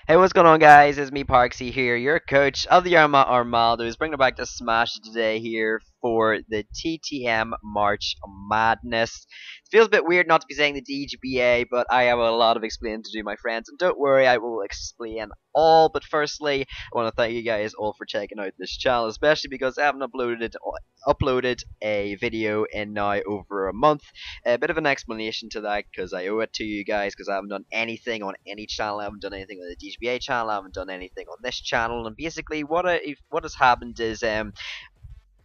Hey, what's going on, guys? It's me, Parksy here, your coach of the Armaldos, bringing back the Smash today here for the TTM March Madness. It feels a bit weird not to be saying the DGBA, but I have a lot of explaining to do, my friends, and don't worry, I will explain all. But firstly, I want to thank you guys all for checking out this channel, especially because I haven't uploaded a video in now over a month. A bit of an explanation to that because I owe it to you guys because I haven't done anything on any channel. I haven't done anything on the DGBA channel. I haven't done anything on this channel. And basically, what has happened is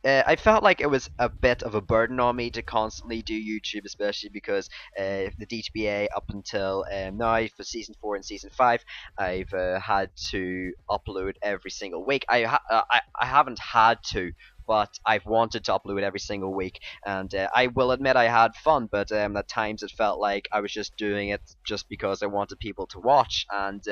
I felt like it was a bit of a burden on me to constantly do YouTube, especially because the DHBA up until now for season 4 and season 5, I've had to upload every single week. I haven't had to, but I've wanted to upload every single week, and I will admit I had fun, but at times it felt like I was just doing it just because I wanted people to watch, and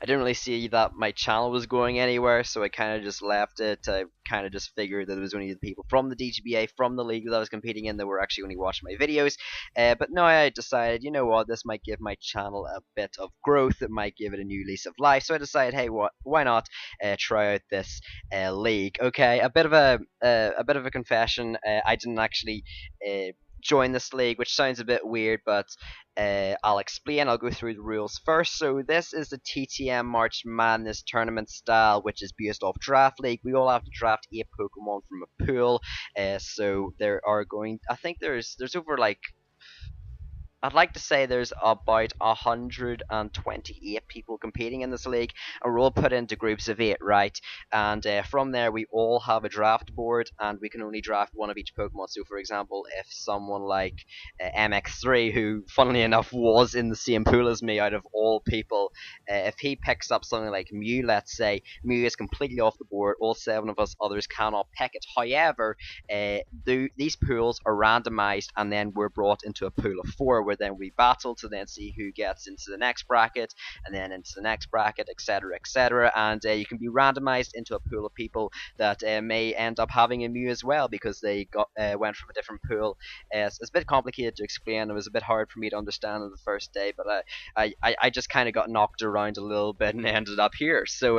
I didn't really see that my channel was going anywhere, so I kind of just left it. I kind of just figured that it was only the people from the DGBA, from the league that I was competing in, that were actually only watching my videos. But now I decided, you know what, this might give my channel a bit of growth. It might give it a new lease of life. So I decided, hey, why not try out this league? Okay, a bit of a confession. I didn't actually. Join this league, which sounds a bit weird, but I'll explain. I'll go through the rules first. So this is the TTM March Madness tournament style, which is based off draft league. We all have to draft 8 Pokemon from a pool. So there are going. I think there's over like I'd like to say there's about 128 people competing in this league, and we're all put into groups of 8, right? And from there, we all have a draft board, and we can only draft one of each Pokemon. So, for example, if someone like MX3, who, funnily enough, was in the same pool as me out of all people, if he picks up something like Mew, let's say, Mew is completely off the board. All 7 of us others cannot pick it. However, these pools are randomized, and then we're brought into a pool of 4 where then we battle to then see who gets into the next bracket and then into the next bracket, etc., etc. And you can be randomized into a pool of people that may end up having a Mew as well because they went from a different pool. So it's a bit complicated to explain. It was a bit hard for me to understand on the first day, but I just kind of got knocked around a little bit and ended up here. So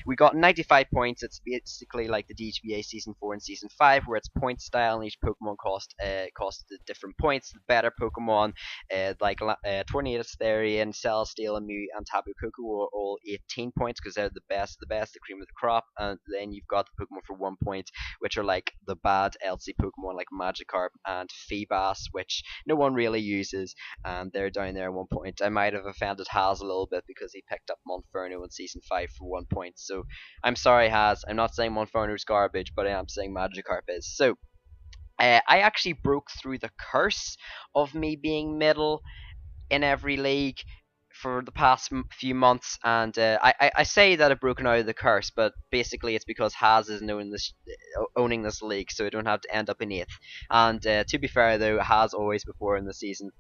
we got 95 points. It's basically like the DHBA Season 4 and Season 5, where it's point style and each Pokemon costs different points. The better Pokemon, like Tornadus, Therian, Celesteal, and Mew, and Tapu Koko are all 18 points because they're the cream of the crop. And then you've got the Pokemon for 1 point, which are like the bad LC Pokemon like Magikarp and Feebas, which no one really uses, and they're down there at 1 point. I might have offended Haz a little bit because he picked up Monferno in Season 5 for 1 point, so I'm sorry, Haz. I'm not saying Monferno's garbage, but I am saying Magikarp is. So, I actually broke through the curse of me being middle in every league for the past few months, and I say that I've broken out of the curse, but basically it's because Haz is owning this league, so I don't have to end up in 8th. And to be fair though, Haz always before in the season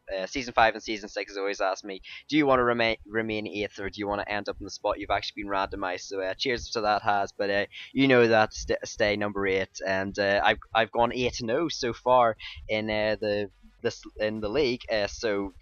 5 and season 6 has always asked me, do you want to remain 8th or do you want to end up in the spot you've actually been randomized? So cheers to that, Haz. But you know that stay number 8, and I've gone 8-0 so far in the league. So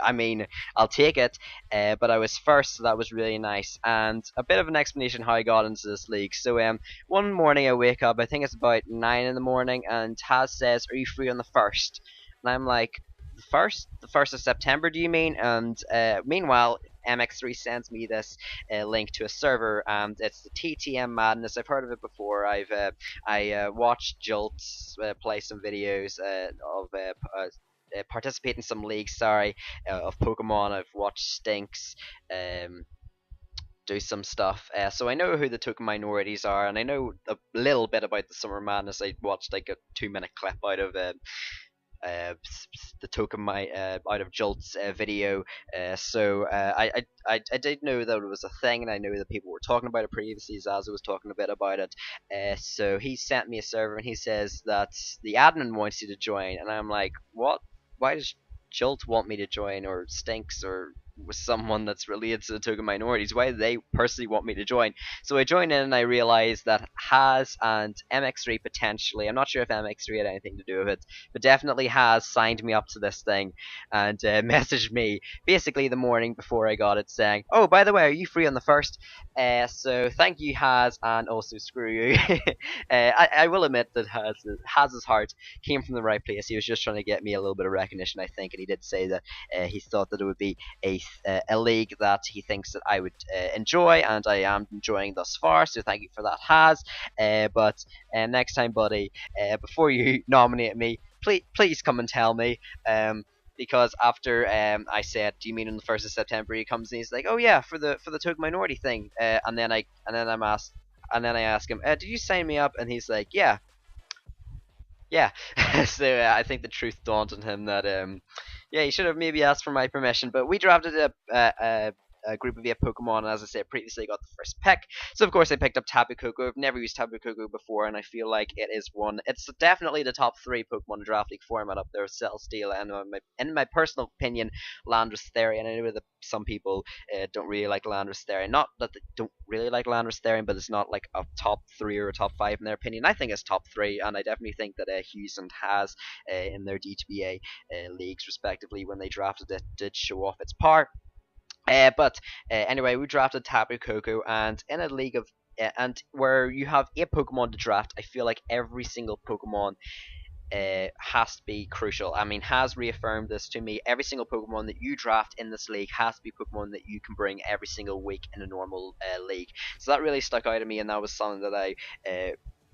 I mean, I'll take it. But I was first, so that was really nice. And a bit of an explanation how I got into this league. So one morning I wake up, I think it's about 9 in the morning, and Taz says, "Are you free on the 1st?" And I'm like, "The 1st? The 1st of September? Do you mean?" And meanwhile, MX3 sends me this link to a server, and it's the TTM Madness. I've heard of it before. I watched Jolts play some videos of participate in some leagues, sorry, of Pokemon. I've watched Stinks do some stuff, so I know who the token minorities are, and I know a little bit about the Summer Madness. I watched like a 2-minute clip out of the token out of Jolt's video, so I did know that it was a thing, and I know that people were talking about it previously. Zaza was talking a bit about it, so he sent me a server, and he says that the admin wants you to join, and I'm like, what? Why does Jolt want me to join, or Stinks, or with someone that's related to the token minorities. Why do they personally want me to join? So I joined in and I realized that Has and MX3 potentially, I'm not sure if MX3 had anything to do with it, but definitely Has signed me up to this thing and messaged me basically the morning before I got it saying, oh, by the way, are you free on the 1st? So thank you, Has, and also screw you. I will admit that Has's heart came from the right place. He was just trying to get me a little bit of recognition, I think, and he did say that he thought that it would be a league that he thinks that I would enjoy, and I am enjoying thus far. So thank you for that, Has. But next time, buddy, before you nominate me, please come and tell me. Because after I said, "Do you mean on the 1st of September?" He comes and he's like, "Oh yeah, for the Token Minority thing." And then I ask him, "Did you sign me up?" And he's like, "Yeah, yeah." So I think the truth dawned on him that yeah, he should have maybe asked for my permission. But we drafted a group of 8 Pokemon, and as I said previously, I got the first pick. So of course I picked up Tapu Koko. I've never used Tapu Koko before, and I feel like it is one. It's definitely the top 3 Pokemon draft league format up there: Celesteela, and in my personal opinion, Landorus Therian. I know that some people don't really like Landorus Therian. Not that they don't really like Landorus Therian, but it's not like a top 3 or a top 5 in their opinion. I think it's top 3, and I definitely think that Hughes Has in their D2BA leagues respectively when they drafted it did show off its power. But anyway, we drafted Tapu Koko, and in a league of and where you have 8 Pokemon to draft, I feel like every single Pokemon has to be crucial. I mean, has reaffirmed this to me. Every single Pokemon that you draft in this league has to be Pokemon that you can bring every single week in a normal league. So that really stuck out to me, and that was something that I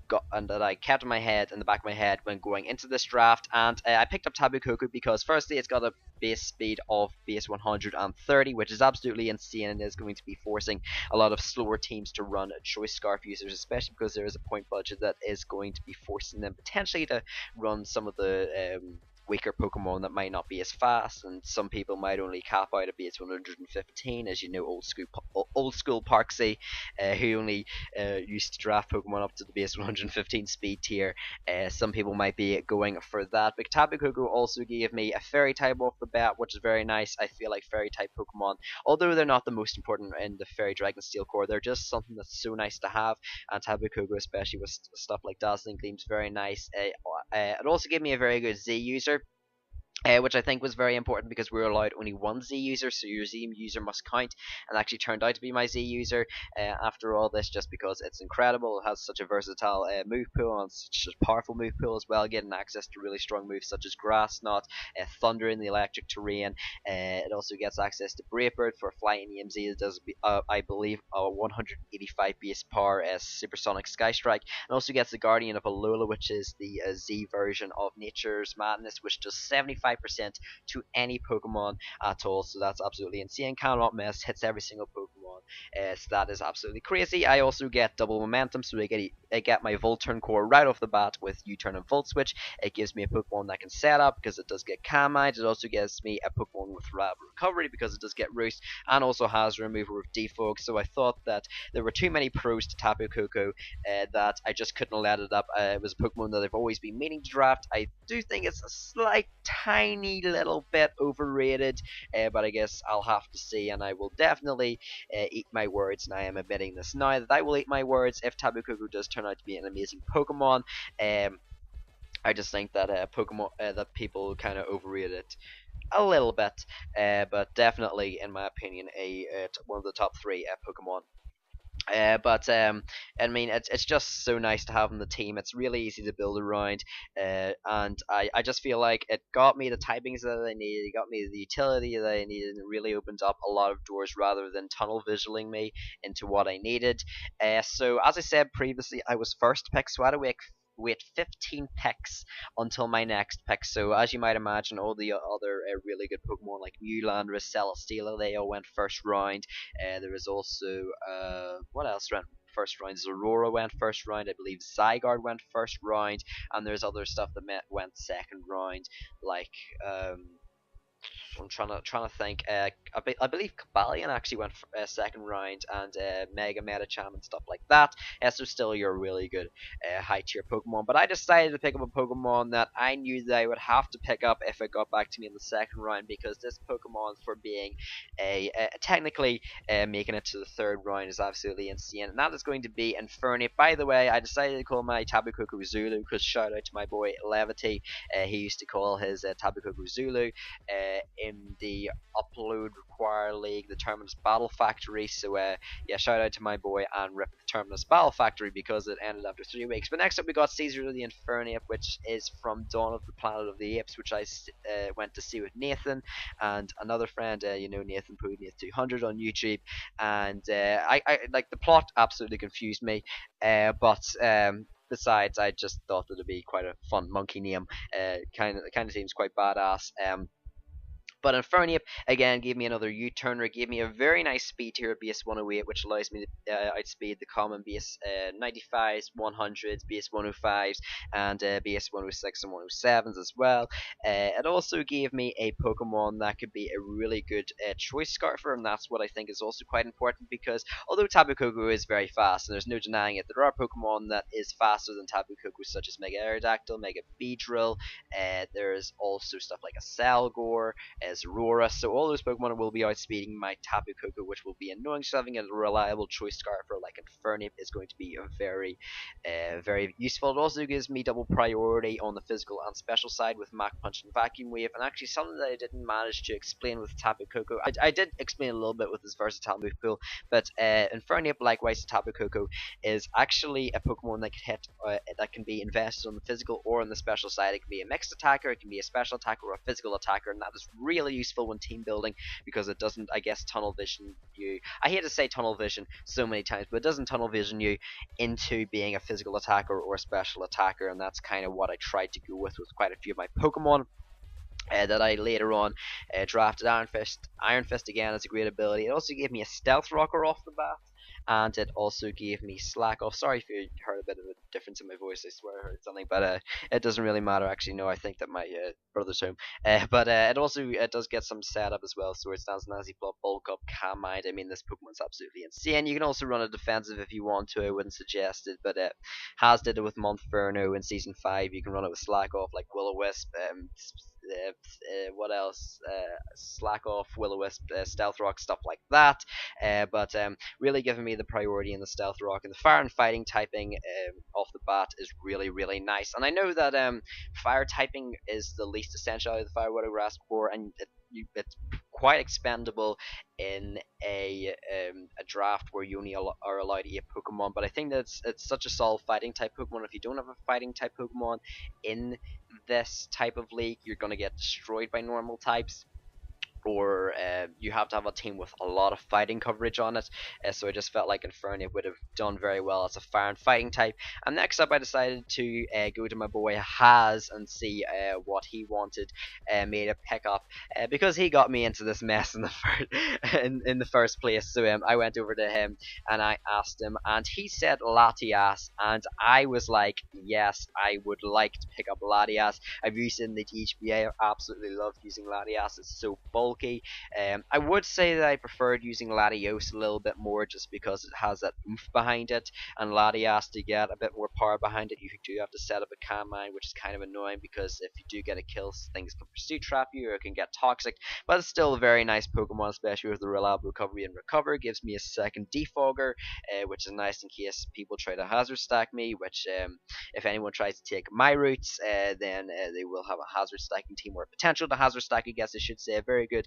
got and that I kept in my head, in the back of my head, when going into this draft. And I picked up Tapu Koko because, firstly, it's got a base speed of base 130, which is absolutely insane, and is going to be forcing a lot of slower teams to run Choice Scarf users, especially because there is a point budget that is going to be forcing them potentially to run some of the weaker Pokemon that might not be as fast, and some people might only cap out at base 115, as you know, old school Parksy, who only used to draft Pokemon up to the base 115 speed tier. Some people might be going for that, but Tapu Koko also gave me a Fairy type off the bat, which is very nice. I feel like Fairy type Pokemon, although they're not the most important in the Fairy Dragon Steel core, they're just something that's so nice to have, and Tapu Koko, especially with stuff like Dazzling Gleam, is very nice. It also gave me a very good Z user, which I think was very important because we were allowed only one Z user, so your Z user must count, and actually turned out to be my Z user after all this, just because it's incredible. It has such a versatile move pool, and such a powerful move pool as well, getting access to really strong moves such as Grass Knot, Thunder in the electric terrain. It also gets access to Brave Bird for flying EMZ. It does, I believe, a 185 base power Supersonic Sky Strike, and also gets the Guardian of Alola, which is the Z version of Nature's Madness, which does 75% to any Pokemon at all. So that's absolutely insane. Cannot miss. Hits every single Pokemon. So that is absolutely crazy. I also get double momentum, so I get my Volturn core right off the bat with U-turn and Volt Switch. It gives me a Pokemon that can set up because it does get Calmite. It also gives me a Pokemon with Rapid Recovery because it does get Roost, and also has removal of Defog. So I thought that there were too many pros to Tapu Koko that I just couldn't let it up. It was a Pokemon that I've always been meaning to draft. I do think it's a slight, tiny little bit overrated, but I guess I'll have to see, and I will definitely eat my words, and I am admitting this now that I will eat my words if Tapu Koko does turn out to be an amazing Pokemon. I just think that Pokemon that people kind of overrate it a little bit, but definitely, in my opinion, one of the top 3 Pokemon. But I mean, it's just so nice to have on the team. It's really easy to build around, and I just feel like it got me the typings that I needed. It got me the utility that I needed, and really opened up a lot of doors rather than tunnel visioning me into what I needed. So as I said previously, I was first pick, so I had to wait 15 picks until my next pick. So as you might imagine, all the other really good Pokemon like Mew, Landorus, Celesteela, they all went first round. There was also what else went first round? Zorora went first round. I believe Zygarde went first round, and there's other stuff that went second round, like I'm trying to think. I believe Kabalion actually went second round, and Mega Metacham and stuff like that. So still, you're really good high tier Pokemon. But I decided to pick up a Pokemon that I knew that I would have to pick up if it got back to me in the second round, because this Pokemon, for being technically making it to the third round, is absolutely insane, and that is going to be Infernape. By the way, I decided to call my Tapu Koko Zulu because shout out to my boy Levity. He used to call his Tapu Koko Zulu in the Upload Require League, the Terminus Battle Factory. So yeah, shout out to my boy and rip the Terminus Battle Factory because it ended after 3 weeks. But next up we got Caesar the Infernape, which is from Dawn of the Planet of the Apes, which I went to see with Nathan and another friend, Nathan Pudiath 200 on YouTube. And I like, the plot absolutely confused me, but besides, I just thought that it'd be quite a fun monkey name. Kind of seems quite badass. But Infernape, again, gave me another U-turner, gave me a very nice speed here at base 108, which allows me to outspeed the common base 95s, 100s, base 105s, and base 106 and 107s as well. It also gave me a Pokemon that could be a really good choice scarfer, and that's what I think is also quite important, because although Tapu Koko is very fast, and there's no denying it, there are Pokemon that is faster than Tapu Koko, such as Mega Aerodactyl, Mega Beedrill. There's also stuff like a Salgore, as Aurora, so all those Pokemon will be outspeeding my Tapu Koko, which will be annoying. So having a reliable choice scarfer like Infernape is going to be very useful. It also gives me double priority on the physical and special side with Mach Punch and Vacuum Wave, and actually something that I didn't manage to explain with Tapu Koko. I did explain a little bit with this versatile move pool, but Infernape, likewise to Tapu Koko, is actually a Pokemon that that can be invested on the physical or on the special side. It can be a mixed attacker, it can be a special attacker, or a physical attacker, and that is really useful when team building, because it doesn't, I guess, tunnel vision you. I hate to say tunnel vision so many times, but it doesn't tunnel vision you into being a physical attacker or a special attacker, and that's kind of what I tried to go with quite a few of my Pokemon. That I later on drafted Iron Fist again as a great ability. It also gave me a Stealth Rocker off the bat, and it also gave me Slack Off. Sorry if you heard a bit of a difference in my voice. I swear I heard something, but it doesn't really matter. Actually, no, I think that my brother's home. But it also does get some setup as well. Sword Stance, Nazi Plot, Bulk Up, Calm Mind. I mean, this Pokemon's absolutely insane. You can also run a defensive if you want to. I wouldn't suggest it, but Has did it with Monferno in Season 5. You can run it with Slack Off, like Will-O-Wisp. What else? Slack Off, Will-O-Wisp, Stealth Rock, stuff like that. But really giving me the priority in the Stealth Rock, and the Fire and Fighting typing off the bat is really nice. And I know that Fire typing is the least essential out of the Fire, Water, Grass core, and it's quite expendable in a draft where you only are allowed 8 Pokemon. But I think that it's such a solid fighting type Pokemon. If you don't have a fighting type Pokemon in this type of league, you're going to get destroyed by normal types, or you have to have a team with a lot of fighting coverage on it. So I just felt like Infernape would have done very well as a fire and fighting type. And next up, I decided to go to my boy Haz and see what he wanted me to pick up, because he got me into this mess in the in the first place. So I went over to him and I asked him, and he said Latias, and I was like, yes, I would like to pick up Latias. I've used it in the THBA. I absolutely love using Latias. It's so bulky. I would say that I preferred using Latios a little bit more, just because it has that oomph behind it, and Latias, to get a bit more power behind it, you do have to set up a Calm Mind, which is kind of annoying, because if you do get a kill, things can Pursuit Trap you, or it can get toxic. But it's still a very nice Pokemon, especially with the reliable recovery and recover. It gives me a second Defogger, which is nice in case people try to hazard stack me, which if anyone tries to take my routes, then they will have a hazard stacking team, or potential to hazard stack, I guess I should say. Very good.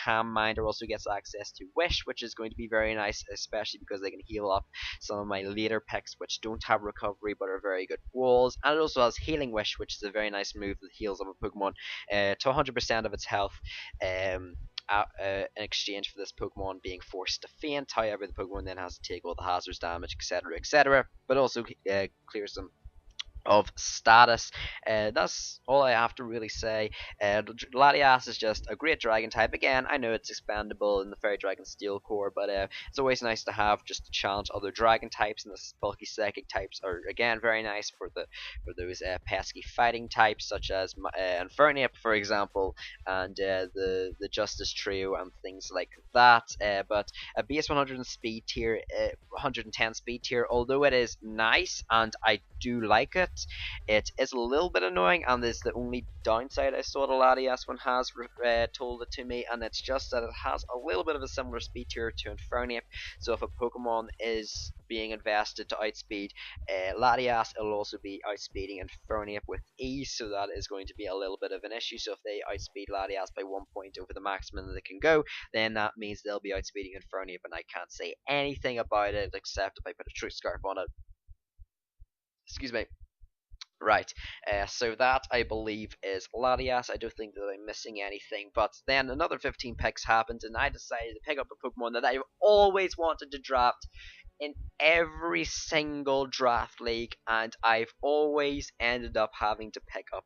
Calm Minder also gets access to Wish, which is going to be very nice, especially because they can heal up some of my later picks which don't have recovery but are very good walls. And it also has Healing Wish, which is a very nice move that heals up a Pokemon to 100% of its health. In exchange for this Pokemon being forced to faint. However, the Pokemon then has to take all the hazards damage, etc., etc., but also clears them of status. That's all I have to really say. Latias is just a great dragon type. Again, I know it's expandable in the Fairy Dragon Steel Core, but it's always nice to have just to challenge other dragon types, and the bulky psychic types are again very nice for those pesky fighting types such as Infernape, for example, and the Justice Trio and things like that. But a base 100 speed tier, 110 speed tier, although it is nice and I do like it, it is a little bit annoying, and is the only downside I saw the Latias one has told it to me, and it's just that it has a little bit of a similar speed tier to Infernape. So if a Pokemon is being invested to outspeed Latias, it'll also be outspeeding Infernape with ease, so that is going to be a little bit of an issue. So if they outspeed Latias by 1 point over the maximum that they can go, then that means they'll be outspeeding Infernape, and I can't say anything about it except if I put a truth scarf on it. Excuse me. Right, so that I believe is Latias. I don't think that I'm missing anything, but then another 15 picks happened, and I decided to pick up a Pokemon that I've always wanted to draft in every single draft league, and I've always ended up having to pick up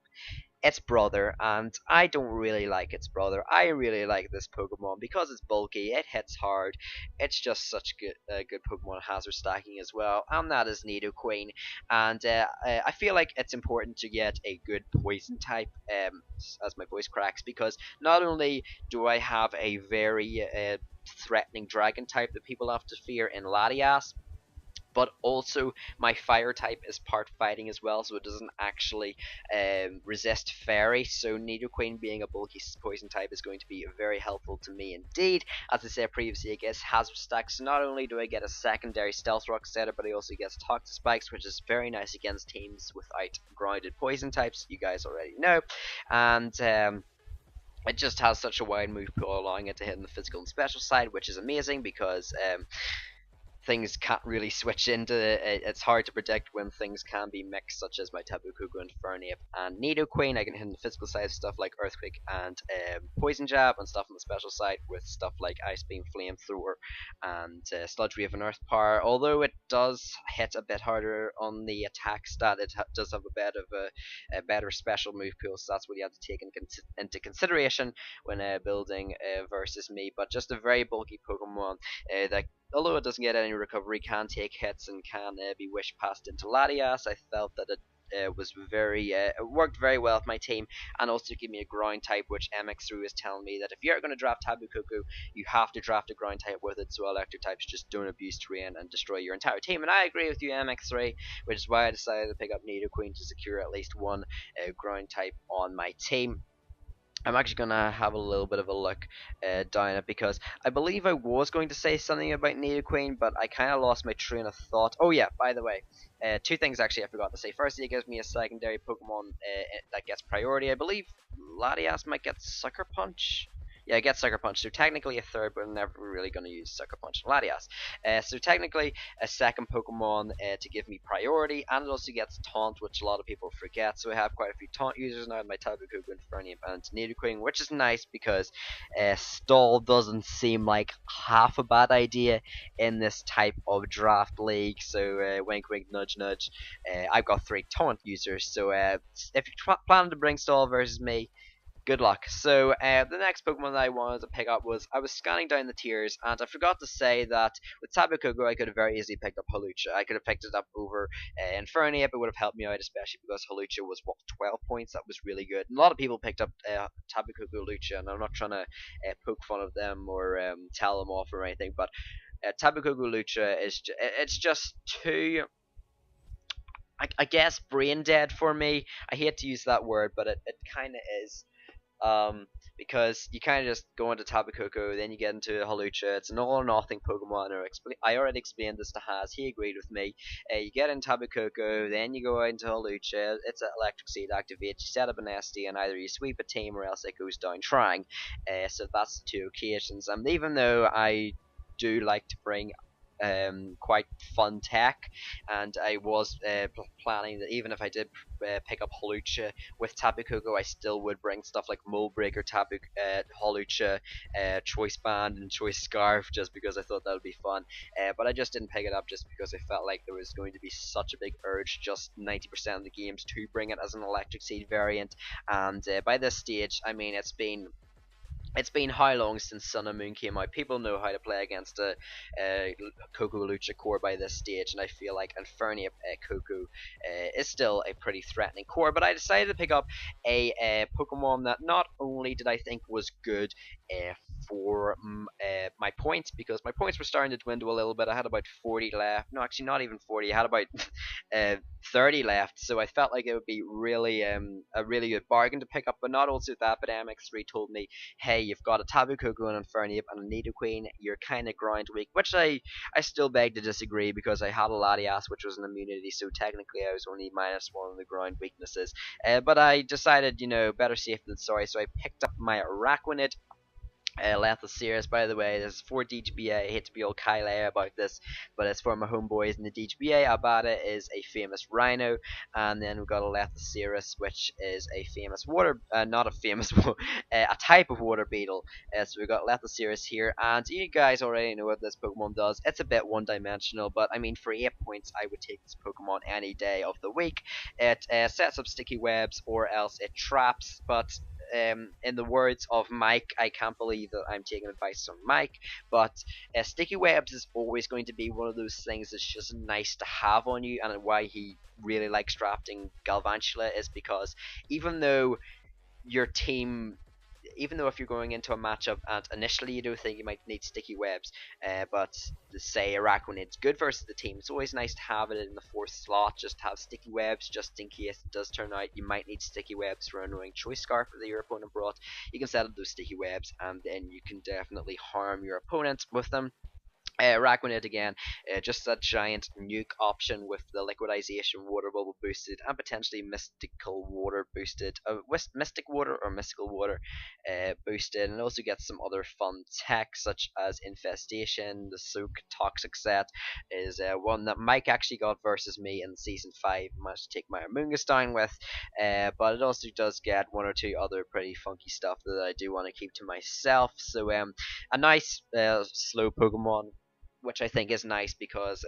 its brother, and I don't really like its brother. I really like this Pokemon because it's bulky, it hits hard, it's just such good Pokemon hazard stacking as well, and that is Nidoqueen. And I feel like it's important to get a good poison type, as my voice cracks, because not only do I have a very threatening dragon type that people have to fear in Latias, but also my fire type is part fighting as well, so it doesn't actually resist fairy. So Nidoqueen being a bulky poison type is going to be very helpful to me indeed. As I said previously, it gets hazard stacks, so not only do I get a secondary stealth rock setup, but I also get toxic spikes, which is very nice against teams without grounded poison types, you guys already know. And it just has such a wide move pool, allowing it to hit in the physical and special side, which is amazing because things can't really switch into it. It's hard to predict when things can be mixed, such as my Tapu Koko, Infernape, and Nidoqueen. I can hit the physical side stuff like Earthquake and Poison Jab, and stuff on the special side with stuff like Ice Beam, Flamethrower, and Sludge Wave and Earth Power. Although it does hit a bit harder on the attack stat, it does have a bit of a better special move pool, so that's what you have to take into consideration when building versus me. But just a very bulky Pokemon that, although it doesn't get any recovery, can take hits and can be wish passed into Latias. I felt that it was very it worked very well with my team, and also give me a ground type, which MX3 is telling me that if you're going to draft Tabu Koko, you have to draft a ground type with it, so electric types just don't abuse terrain and destroy your entire team. And I agree with you, MX3, which is why I decided to pick up Nidoqueen to secure at least one ground type on my team. I'm actually gonna have a little bit of a look down it, because I believe I was going to say something about Nidoqueen, but I kind of lost my train of thought. Oh yeah, by the way, two things actually I forgot to say. Firstly, it gives me a secondary Pokemon that gets priority. I believe Latias might get Sucker Punch. Yeah, I get Sucker Punch, so technically a third, but I'm never really going to use Sucker Punch on Latias. So technically a second Pokemon to give me priority, and it also gets Taunt, which a lot of people forget. So I have quite a few Taunt users now in my Tapu Koko, Infernape, and Nidoqueen, which is nice because Stall doesn't seem like half a bad idea in this type of draft league. So wink wink nudge nudge, I've got 3 Taunt users, so if you're planning to bring Stall versus me, good luck. So the next Pokemon that I wanted to pick up was, I was scanning down the tiers, and I forgot to say that with Tapu Koko I could have very easily picked up Hawlucha. I could have picked it up over Infernape. It would have helped me out, especially because Hawlucha was, what, 12 points? That was really good. And a lot of people picked up Tapu Koko Lucha, and I'm not trying to poke fun of them or tell them off or anything, but Tapu Koko Lucha is it's just too, I guess, brain dead for me. I hate to use that word, but it kind of is. Because you kind of just go into Tapu Koko, then you get into Hawlucha. It's an all or nothing Pokemon. I already explained this to Haz. He agreed with me. You get into Tapu Koko, then you go out into Hawlucha. It's an Electric Seed activate. You set up an SD, and either you sweep a team or else it goes down trying. So that's the 2 occasions. And even though I do like to bring quite fun tech, and I was planning that even if I did pick up Holucha with Tapu Koko, I still would bring stuff like Mold Breaker, Holucha, Choice Band, and Choice Scarf, just because I thought that would be fun. But I just didn't pick it up just because I felt like there was going to be such a big urge, just 90% of the games, to bring it as an Electric Seed variant. And by this stage, I mean, it's been how long since Sun and Moon came out? People know how to play against a Coco Lucha core by this stage, and I feel like Infernia Coco is still a pretty threatening core. But I decided to pick up a Pokemon that not only did I think was good for my points, because my points were starting to dwindle a little bit. I had about 40 left. No, actually, not even 40. I had about uh, 30 left, so I felt like it would be really a really good bargain to pick up. But not also that, but MX3 told me, hey, you've got a Tabu Koko and Infernape and a Nidoqueen, you're kind of ground weak, which I still beg to disagree, because I had a Latias, which was an immunity, so technically I was only -1 on the ground weaknesses. But I decided, better safe than sorry, so I picked up my Araquanid. Lethal Series, by the way, this is for DGBA. I hate to be all Kyle about this, but it's for my homeboys in the DGBA. Abada is a famous rhino, and then we've got a Lethal Series, which is a famous water, not a famous, a type of water beetle. So we've got Lethal Series here, and you guys already know what this Pokemon does. It's a bit one-dimensional, but I mean, for 8 points, I would take this Pokemon any day of the week. It sets up sticky webs, or else it traps, but in the words of Mike, I can't believe that I'm taking advice from Mike, but sticky webs is always going to be one of those things that's just nice to have on you, and why he really likes drafting Galvantula is because even though your team even though if you're going into a matchup and initially you do think you might need sticky webs, but say Araquanid's good versus the team, it's always nice to have it in the fourth slot, just to have sticky webs, just in case it does turn out you might need sticky webs for an annoying choice scarf that your opponent brought. You can set up those sticky webs, and then you can definitely harm your opponent with them. Raquanid again, just a giant nuke option with the liquidization, water bubble boosted, and potentially mystical water boosted, mystic water or mystical water boosted, and it also gets some other fun tech such as infestation. The soak toxic set is one that Mike actually got versus me in season 5. Managed to take my Amoonguss down with, but it also does get one or two other pretty funky stuff that I do want to keep to myself. So a nice slow Pokemon, which I think is nice because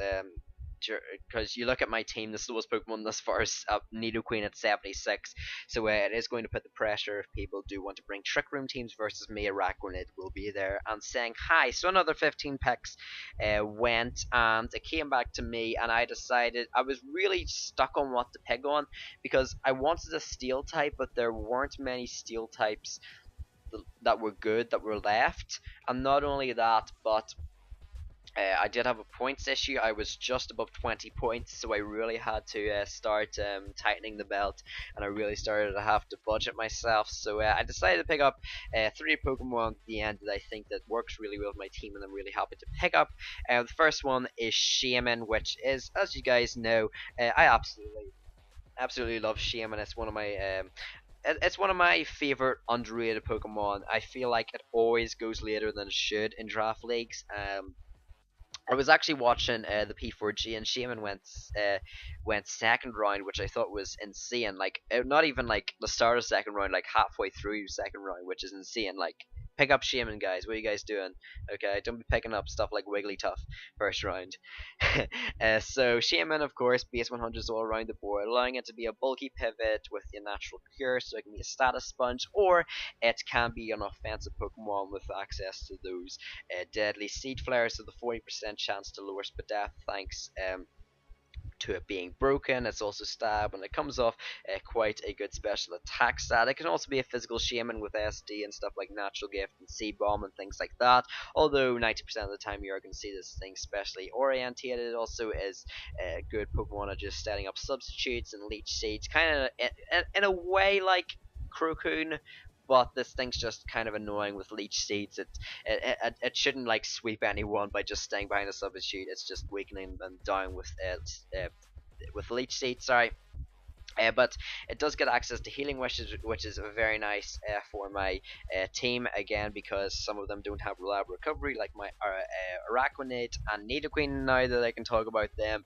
you look at my team, the slowest Pokemon thus far is Nidoqueen at 76, so it is going to put the pressure if people do want to bring Trick Room teams versus me. Araquanid will be there and saying hi. So another 15 picks went, and it came back to me, and I decided I was really stuck on what to pick on, because I wanted a Steel type, but there weren't many Steel types that were good that were left, and not only that, but I did have a points issue. I was just above 20 points, so I really had to start tightening the belt, and I really started to have to budget myself. So I decided to pick up 3 Pokemon at the end that I think that works really well with my team, and I'm really happy to pick up. The first one is Shaman, which is, as you guys know, I absolutely love Shaman. It's one of my it's one of my favorite underrated Pokemon. I feel like it always goes later than it should in draft leagues. I was actually watching the P4G, and Shaman went second round, which I thought was insane. Like not even like the start of second round, like halfway through second round, which is insane. Like pick up Shaman, guys. What are you guys doing? Okay, don't be picking up stuff like Wigglytuff first round. So Shaman, of course, base 100s all around the board, allowing it to be a bulky pivot with the natural cure, so it can be a status sponge, or it can be an offensive Pokemon with access to those deadly seed flares, so the 40% chance to lower Spadef, thanks to it being broken. It's also stab, and it comes off quite a good special attack stat. It can also be a physical Shaman with SD and stuff like Natural Gift and Seed Bomb and things like that, although 90% of the time you are going to see this thing specially orientated. It also is a good Pokemon at just setting up substitutes and Leech Seeds, kind of in a way like Crocoon, but this thing's just kind of annoying with Leech Seeds. It shouldn't like sweep anyone by just staying behind a substitute. It's just weakening them down with Leech Seeds. Sorry. But it does get access to healing wishes, which is very nice for my team again, because some of them don't have reliable recovery, like my Araquanid and Nidoqueen. Now that I can talk about them,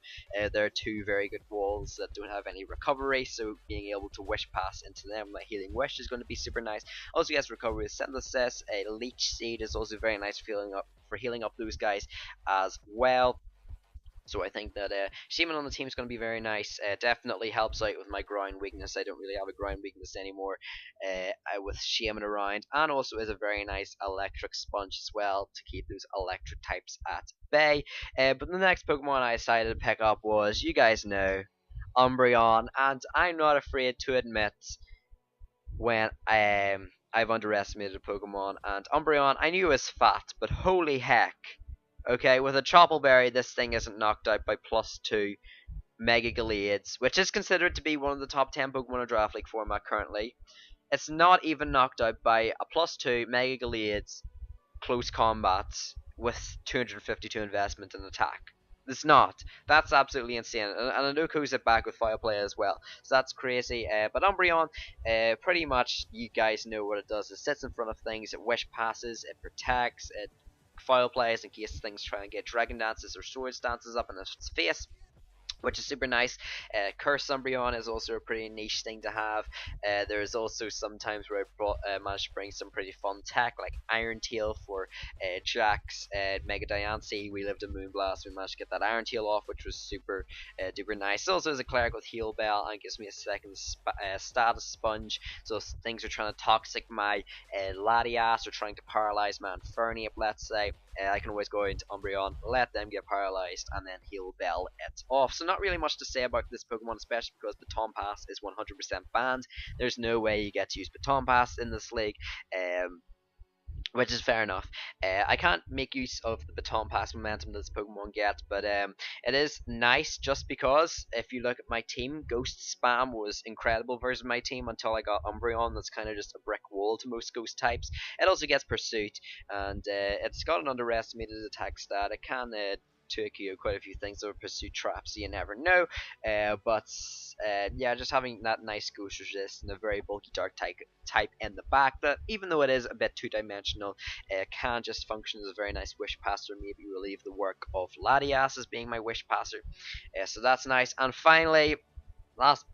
they're two very good walls that don't have any recovery, so being able to wish pass into them, my healing wish is going to be super nice. Also gets recovery with synthesis. A leech seed is also very nice for healing up those guys as well. So I think that Shaman on the team is going to be very nice. Definitely helps out with my ground weakness. I don't really have a ground weakness anymore with Shaman around. And also is a very nice electric sponge as well to keep those electric types at bay. But the next Pokemon I decided to pick up was, you guys know, Umbreon. And I'm not afraid to admit when I've underestimated a Pokemon. And Umbreon, I knew it was fat, but holy heck. Okay, with a Chople Berry, this thing isn't knocked out by +2 Mega Gallades, which is considered to be one of the top 10 Pokemon in Draft League format currently. It's not even knocked out by a +2 Mega Gallades close combats with 252 investment in attack. It's not. That's absolutely insane. And Anuko's it back with Fire Play as well. So that's crazy. But Umbreon, pretty much you guys know what it does. It sits in front of things, it wish passes, it protects, it file plays in case things try and get Dragon Dances or Swords Dances up in its face, which is super nice. Curse Umbreon is also a pretty niche thing to have. There's also some times where I managed to bring some pretty fun tech, like Iron Tail for Jax, Mega Diancie. We lived in Moonblast, we managed to get that Iron Tail off, which was super duper nice. It also has a cleric with Heal Bell and gives me a second status sponge. So if things are trying to toxic my Latias or trying to paralyze my Infernape, let's say, I can always go into Umbreon, let them get paralyzed, and then Heal Bell it off. So not really much to say about this Pokemon, especially because Baton Pass is 100% banned. There's no way you get to use Baton Pass in this league. Which is fair enough. I can't make use of the Baton Pass momentum that this Pokemon gets, but it is nice just because if you look at my team, Ghost Spam was incredible versus my team until I got Umbreon. That's kind of just a brick wall to most Ghost types. It also gets Pursuit, and it's got an underestimated attack stat. It can take you quite a few things over Pursuit Traps, so you never know. But yeah, just having that nice Ghost Resist and a very bulky Dark type in the back that, even though it is a bit two-dimensional, can just function as a very nice Wish Passer, maybe relieve the work of Latias as being my Wish Passer. So that's nice. And finally, last,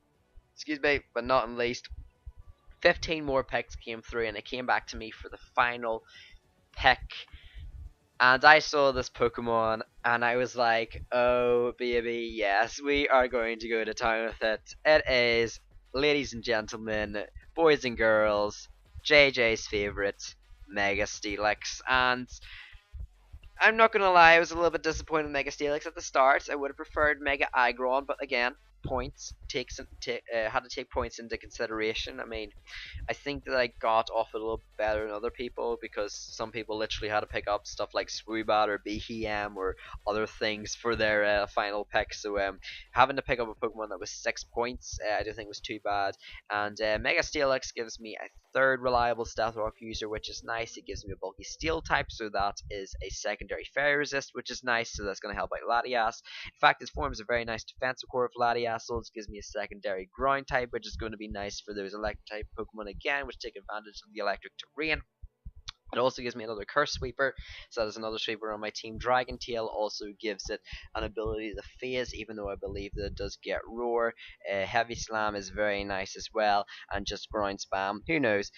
excuse me, but not least, 15 more picks came through, and it came back to me for the final pick. And I saw this Pokemon, and I was like, oh baby, yes, we are going to go to town with it. It is, ladies and gentlemen, boys and girls, JJ's favourite, Mega Steelix. And I'm not gonna lie, I was a little bit disappointed with Mega Steelix at the start. I would have preferred Mega Aggron, but again, points had to take points into consideration. I mean, I think that I got off a little better than other people because some people literally had to pick up stuff like Swoobat or BHM or other things for their final pick. So having to pick up a Pokemon that was 6 points, I don't think was too bad. And Mega Steelix gives me a third reliable Stealth Rock user, which is nice. It gives me a bulky Steel type, so that is a secondary Fairy Resist, which is nice. So that's going to help out Latias. In fact, it forms a very nice defensive core of Latias. So it gives me a secondary Ground type, which is going to be nice for those electric type Pokemon again, which take advantage of the electric terrain. It also gives me another Curse Sweeper, so that is another sweeper on my team. Dragon Tail also gives it an ability to phase, even though I believe that it does get Roar. Heavy Slam is very nice as well, and just Ground Spam. Who knows?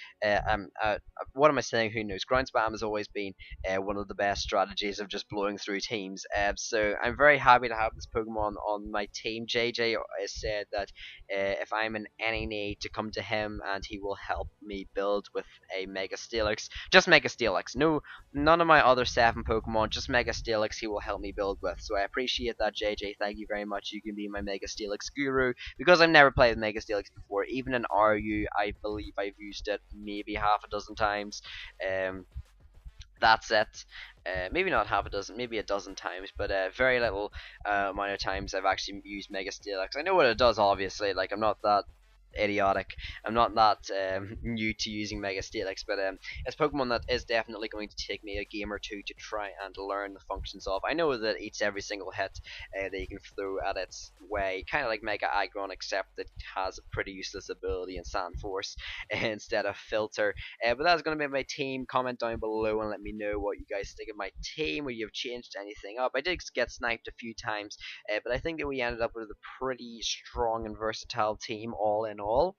What am I saying? Who knows? Ground Spam has always been one of the best strategies of just blowing through teams. So I'm very happy to have this Pokemon on my team. JJ said that if I'm in any need to come to him, and he will help me build with a Mega Steelix. Just Mega Steelix. No, none of my other 7 Pokemon, just Mega Steelix he will help me build with. So I appreciate that, JJ. Thank you very much. You can be my Mega Steelix guru, because I've never played Mega Steelix before. Even in RU, I believe I've used it maybe half a dozen times. That's it. Maybe not half a dozen, maybe a dozen times, but very little amount of times I've actually used Mega Steelix. I know what it does, obviously. Like, I'm not that idiotic. I'm not that new to using Mega Statics, but it's Pokemon that is definitely going to take me a game or two to try and learn the functions of. I know that eats every single hit that you can throw at its way, kind of like Mega Aggron, except that it has a pretty useless ability in Sand Force instead of Filter. But that's going to be my team. Comment down below and let me know what you guys think of my team, or you've changed anything up. I did get sniped a few times, but I think that we ended up with a pretty strong and versatile team all in all.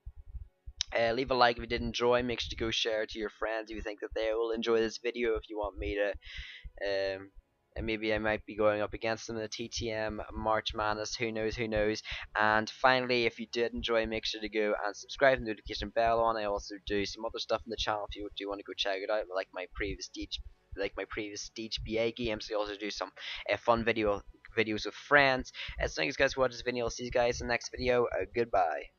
Leave a like if you did enjoy. Make sure to go share it to your friends if you think that they will enjoy this video. If you want me to, and maybe I might be going up against them in the TTM March Madness. Who knows? Who knows? And finally, if you did enjoy, make sure to go and subscribe and the notification bell on. I also do some other stuff in the channel if you do want to go check it out, like my previous Stage BA games. I also do some fun videos with friends. So thanks guys for watching this video. I'll see you guys in the next video. Goodbye.